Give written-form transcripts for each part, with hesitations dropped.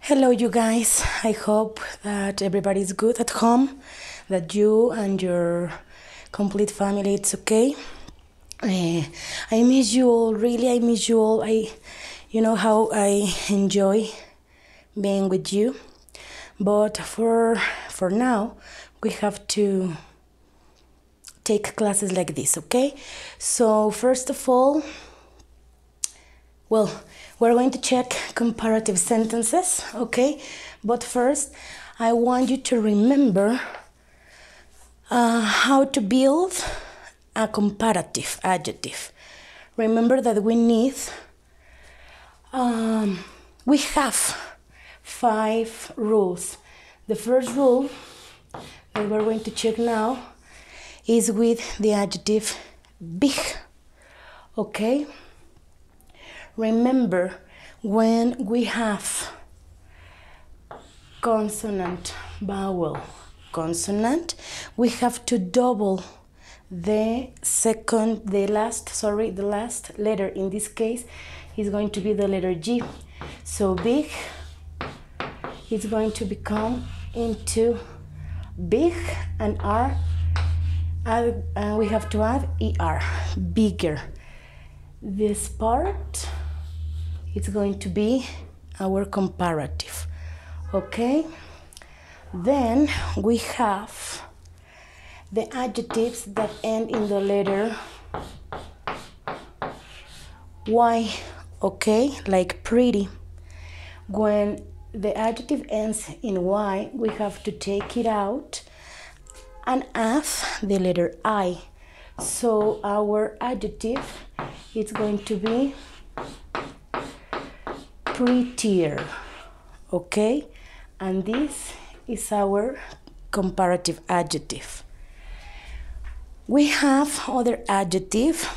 Hello, you guys. I hope that everybody's good at home, that you and your complete family it's okay. I miss you all. Really, I miss you all. You know how I enjoy being with you. But for now, we have to take classes like this, okay? So first of all, well, we're going to check comparative sentences, okay? But first, I want you to remember how to build a comparative adjective. Remember that we have 5 rules. The first rule that we're going to check now is with the adjective big, okay? Remember, when we have consonant, vowel, consonant, we have to double the last letter. In this case is going to be the letter G. So big is going to become into big and R, and we have to add ER, bigger. This part is going to be our comparative, okay? Then we have the adjectives that end in the letter Y, okay? Like pretty. When the adjective ends in Y, we have to take it out and add the letter I. So our adjective is going to be prettier, okay? And this is our comparative adjective. We have other adjectives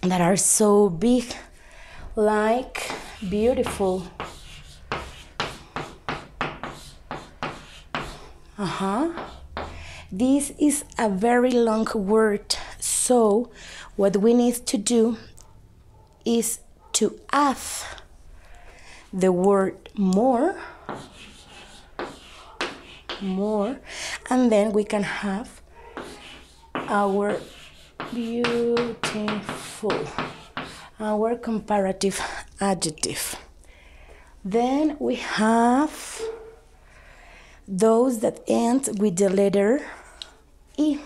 that are so big, like beautiful. This is a very long word, so what we need to do is to add the word more, and then we can have our beautiful, our comparative adjective. Then we have those that end with the letter E,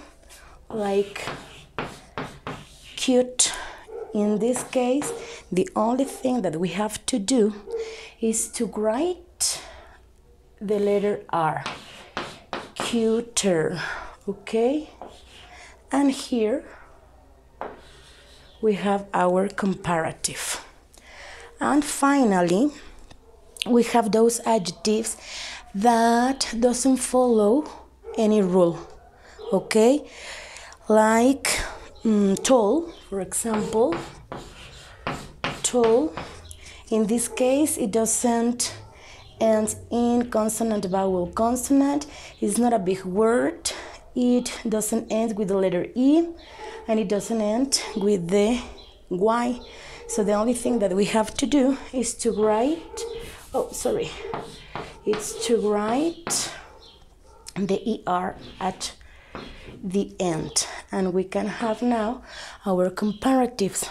like cute. In this case, the only thing that we have to do is to write the letter R, cuter, okay? And here we have our comparative. And finally, we have those adjectives that doesn't follow any rule, okay? Like tall, for example. Tall, in this case, it doesn't end in consonant, vowel, consonant. It's not a big word. It doesn't end with the letter E, and it doesn't end with the Y. So the only thing that we have to do is to write, it's to write the ER at the end, and we can have now our comparatives.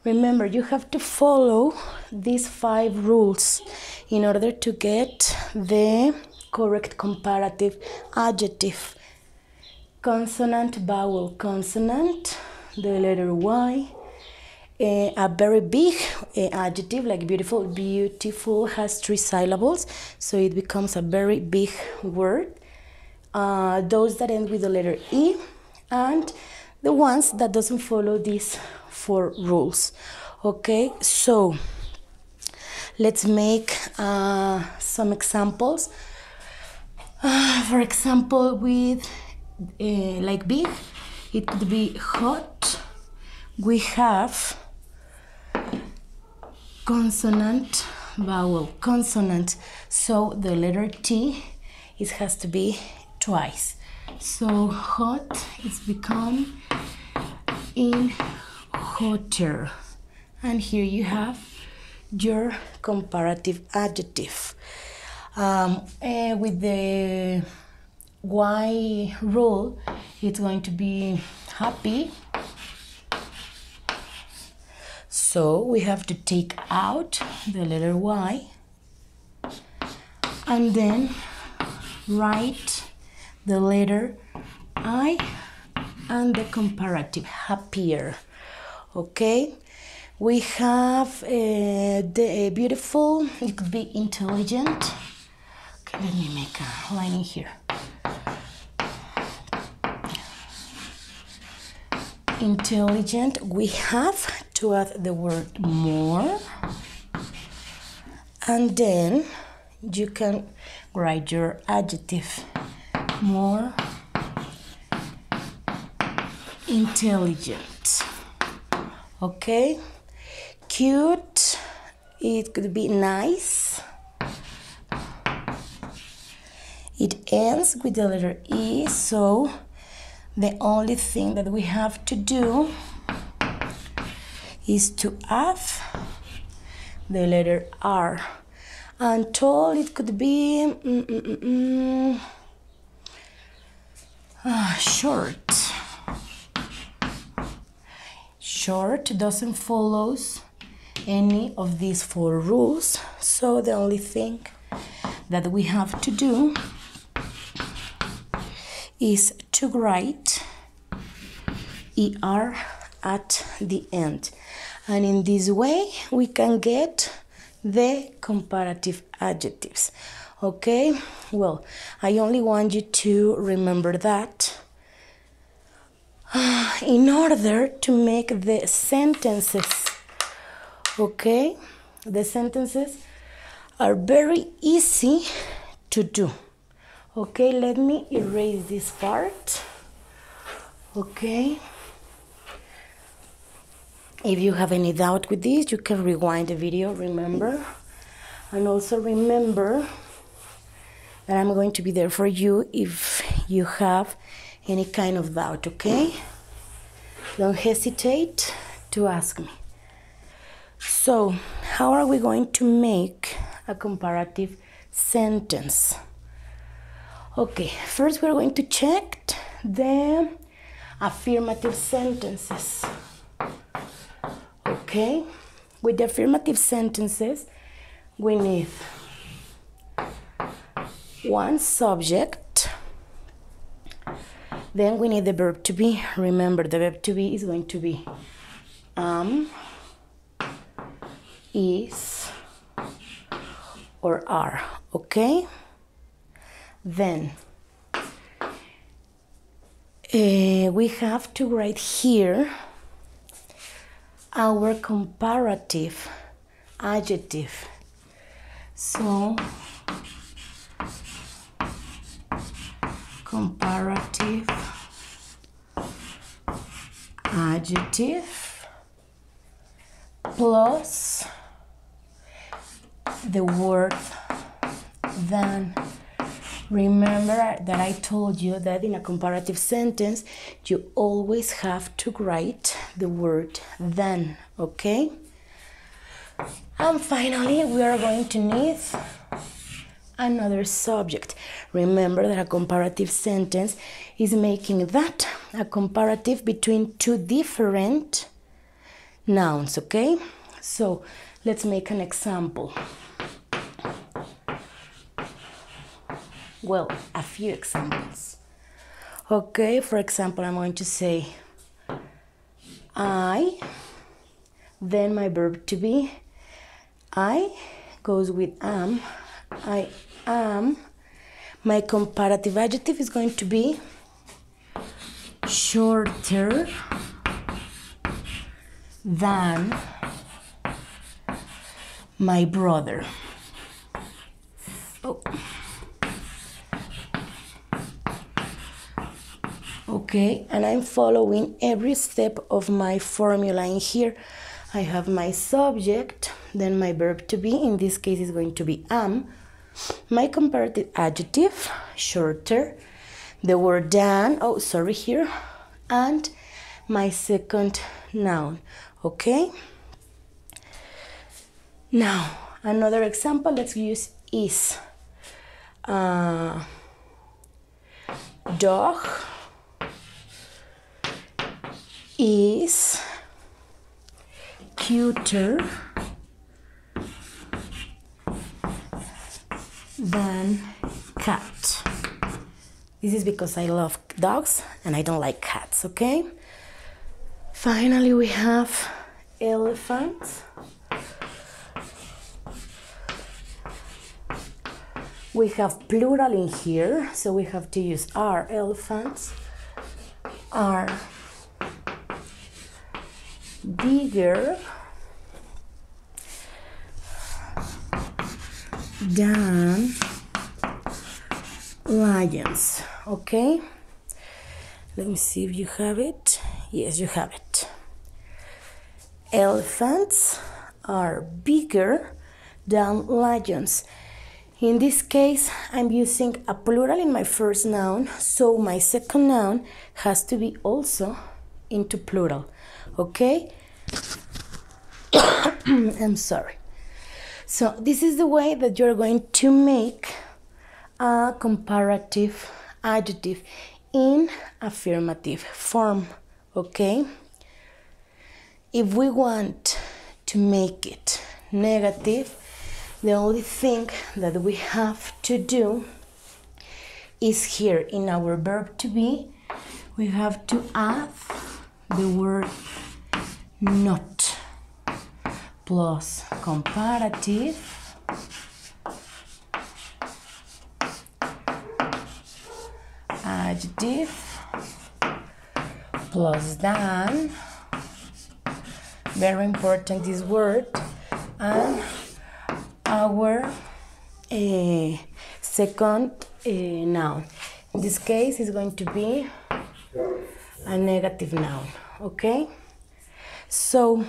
Remember, you have to follow these 5 rules in order to get the correct comparative adjective. Consonant, vowel, consonant, the letter Y, a very big adjective like beautiful. Beautiful has 3 syllables, so it becomes a very big word. Those that end with the letter E, and the ones that doesn't follow these 4 rules, okay? So let's make some examples. For example, with like big, it could be hot. We have consonant, vowel, consonant, so the letter T, it has to be twice. So hot is become in hotter, and here you have your comparative adjective. With the Y rule, it's going to be happy. So we have to take out the letter Y and then write the letter I and the comparative, happier. Okay, we have the beautiful, it could be intelligent. Okay, let me make a line in here. Intelligent, we have to add the word more, and then you can write your adjective, more intelligent. Okay, cute, it could be nice. It ends with the letter E, so the only thing that we have to do is to add the letter R. And tall, it could be short. Short doesn't follow any of these 4 rules, so the only thing that we have to do is to write ER at the end. And in this way, we can get the comparative adjectives. Okay, well, I only want you to remember that in order to make the sentences. Okay, the sentences are very easy to do. Okay, let me erase this part. Okay, if you have any doubt with this, you can rewind the video, remember. And also remember that I'm going to be there for you if you have any kind of doubt, okay? Don't hesitate to ask me. So, how are we going to make a comparative sentence? Okay, first we're going to check the affirmative sentences. Okay, with the affirmative sentences, we need one subject, then we need the verb to be. Remember, the verb to be is going to be is, or are, okay? Then we have to write here our comparative adjective. So, comparative adjective plus the word than. Remember that I told you that in a comparative sentence, you always have to write the word than, okay? And finally, we are going to need another subject. Remember that a comparative sentence is making that a comparative between 2 different nouns, okay? So let's make an example. Well, a few examples. Okay, for example, I'm going to say I, then my verb to be. I goes with am. I am. My comparative adjective is going to be shorter than my brother. Oh. Okay, and I'm following every step of my formula in here. I have my subject, then my verb to be, in this case is going to be am, my comparative adjective, shorter, the word than, here, and my second noun, okay? Now, another example, let's use is. Dog is cuter than cat. This is because I love dogs and I don't like cats, okay? Finally, we have elephants. We have plural in here, so we have to use are. Elephants are bigger than lions, okay? Let me see if you have it. Yes, you have it. Elephants are bigger than lions. In this case, I'm using a plural in my first noun, so my second noun has to be also into plural, okay? I'm sorry. So this is the way that you're going to make a comparative adjective in affirmative form, okay? If we want to make it negative, the only thing that we have to do is here in our verb to be, we have to add the word not plus comparative adjective plus than, very important this word, and our second noun. In this case, it's going to be a negative noun, okay? So,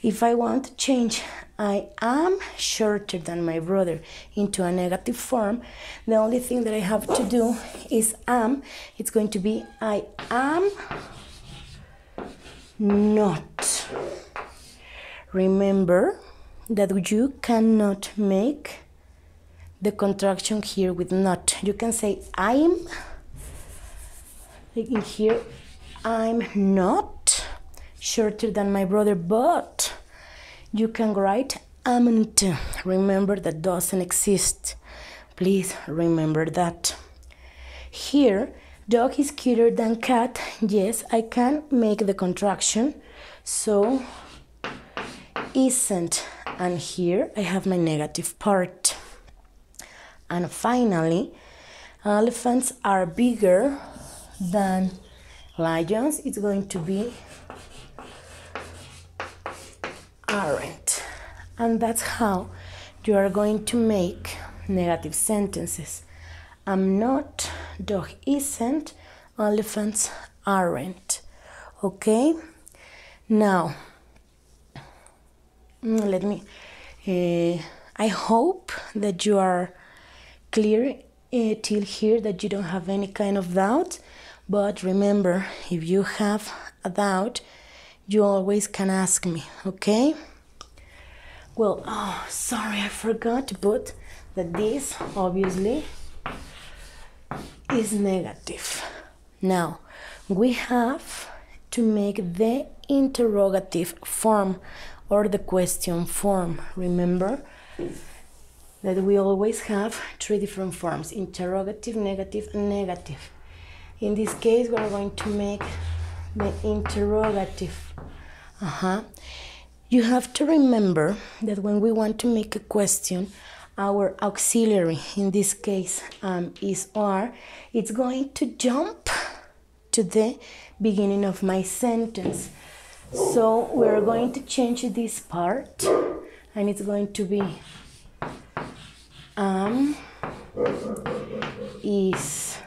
if I want to change I am shorter than my brother into a negative form, the only thing that I have to do is am. It's going to be I am not. Remember that you cannot make the contraction here with not. You can say I'm, like in here, I'm not shorter than my brother, but you can write amn't. Remember that doesn't exist. Please remember that. Here, dog is cuter than cat. Yes, I can make the contraction. So, isn't. And here I have my negative part. And finally, elephants are bigger than lions. It's going to be aren't. And that's how you are going to make negative sentences. I'm not, dog isn't, elephants aren't. Okay? Now, let me, I hope that you are clear till here, that you don't have any kind of doubt. But remember, if you have a doubt, you always can ask me, okay? Well, oh, sorry, I forgot to put that this obviously is negative. Now, we have to make the interrogative form or the question form. Remember that we always have three different forms: interrogative, negative, and negative. In this case, we're going to make the interrogative. You have to remember that when we want to make a question, our auxiliary, in this case is are, it's going to jump to the beginning of my sentence. So we're going to change this part, and it's going to be is,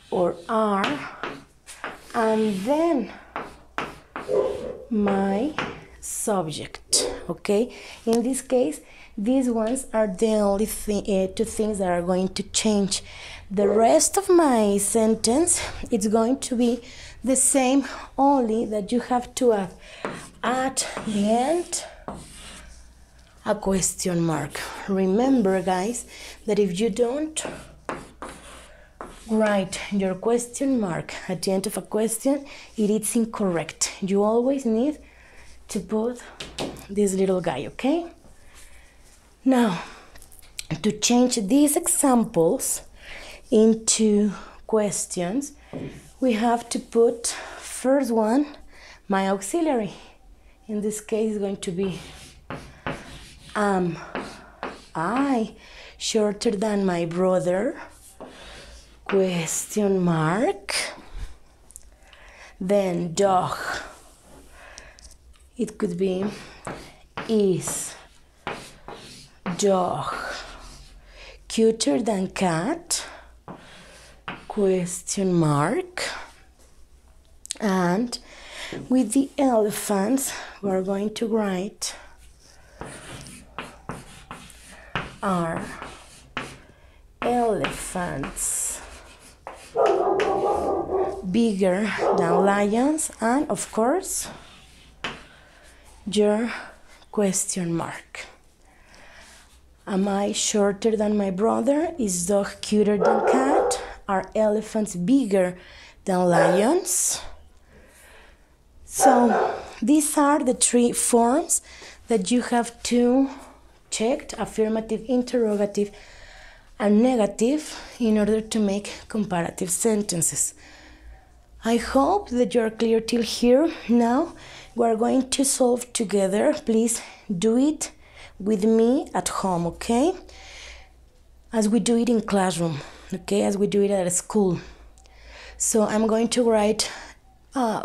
or are, and then my subject, okay? In this case, these ones are the only two things that are going to change. The rest of my sentence, it's going to be the same, only that you have to add at the end a question mark. Remember, guys, that if you don't write your question mark at the end of a question, it is incorrect. You always need to put this little guy, okay? Now, to change these examples into questions, we have to put first one, my auxiliary. In this case, it's going to be am I shorter than my brother? Question mark. Then dog. It could be is dog cuter than cat? Question mark. And with the elephants, we're going to write are elephants bigger than lions? And of course, your question mark. Am I shorter than my brother? Is dog cuter than cat? Are elephants bigger than lions? So these are the three forms that you have to check: affirmative, interrogative, and negative, in order to make comparative sentences. I hope that you are clear till here. Now we are going to solve together. Please do it with me at home, okay? As we do it in classroom, okay? As we do it at school. So I'm going to write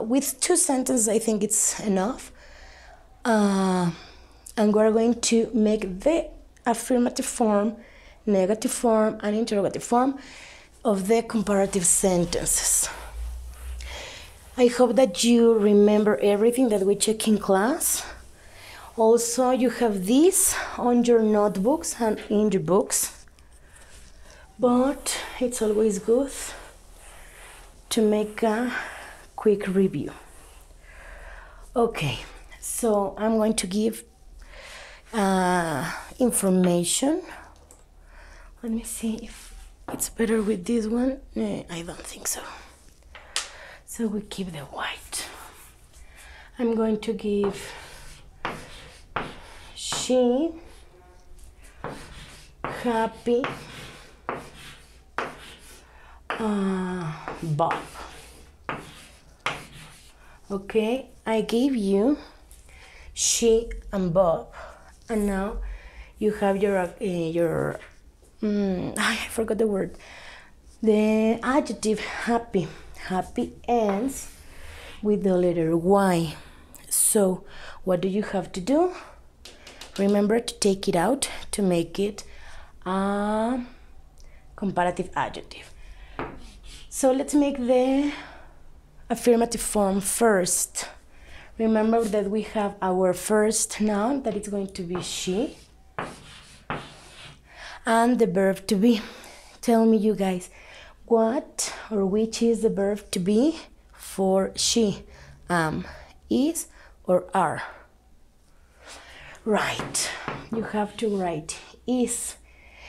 with 2 sentences. I think it's enough. And we're going to make the affirmative form, negative form, and interrogative form of the comparative sentences. I hope that you remember everything that we check in class. Also, you have this on your notebooks and in your books. But it's always good to make a quick review. Okay, so I'm going to give information. Let me see if it's better with this one. I don't think so. So we keep the white. I'm going to give she happy Bob. Okay, I gave you she and Bob, and now you have your I forgot the word. The adjective happy. Happy ends with the letter Y. So what do you have to do? Remember to take it out to make it a comparative adjective. So let's make the affirmative form first. Remember that we have our first noun, that is going to be she, and the verb to be. Tell me, you guys, what or which is the verb to be for she? Is, or are? Right, you have to write is.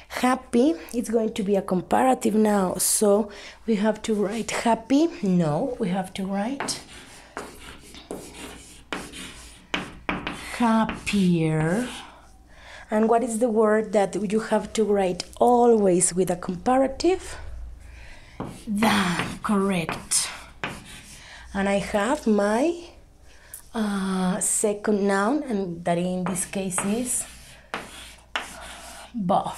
Happy, it's going to be a comparative now, so we have to write happy. No, we have to write happier. And what is the word that you have to write always with a comparative? Than, correct. And I have my second noun, and that in this case is Bob.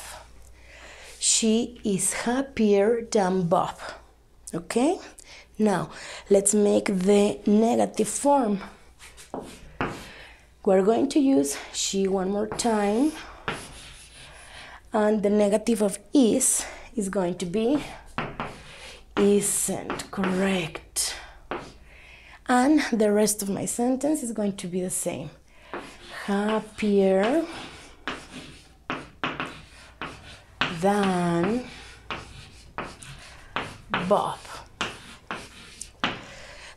She is happier than Bob. Okay? Now, let's make the negative form. We're going to use she one more time. And the negative of is going to be isn't, correct. And the rest of my sentence is going to be the same. Happier than Bob.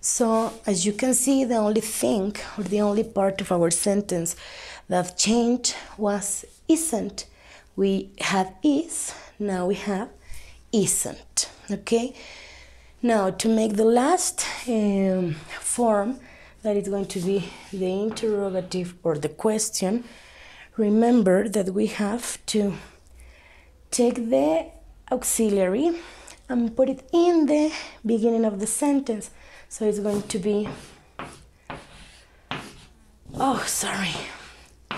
So as you can see, the only thing or the only part of our sentence that changed was isn't. We had is, now we have isn't. Okay, now to make the last form, that is going to be the interrogative or the question, remember that we have to take the auxiliary and put it in the beginning of the sentence. So it's going to be,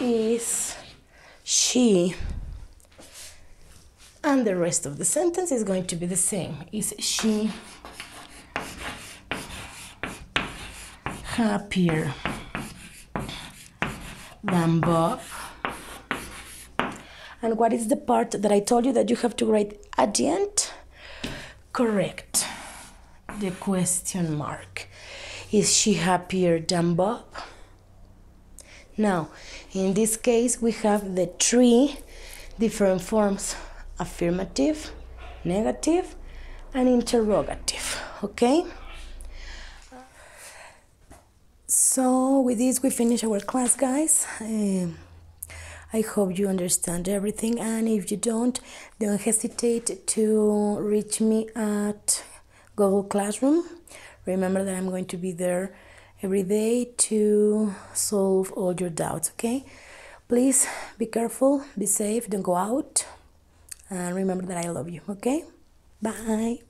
is she, and the rest of the sentence is going to be the same. Is she happier than Bob? And what is the part that I told you that you have to write at the end? Correct. The question mark. Is she happier than Bob? Now, in this case, we have the 3 different forms: affirmative, negative, and interrogative. Okay? So with this, we finish our class, guys. I hope you understand everything, and if you don't hesitate to reach me at Google Classroom. Remember that I'm going to be there every day to solve all your doubts, okay? Please be careful, be safe, don't go out, and remember that I love you, okay? Bye.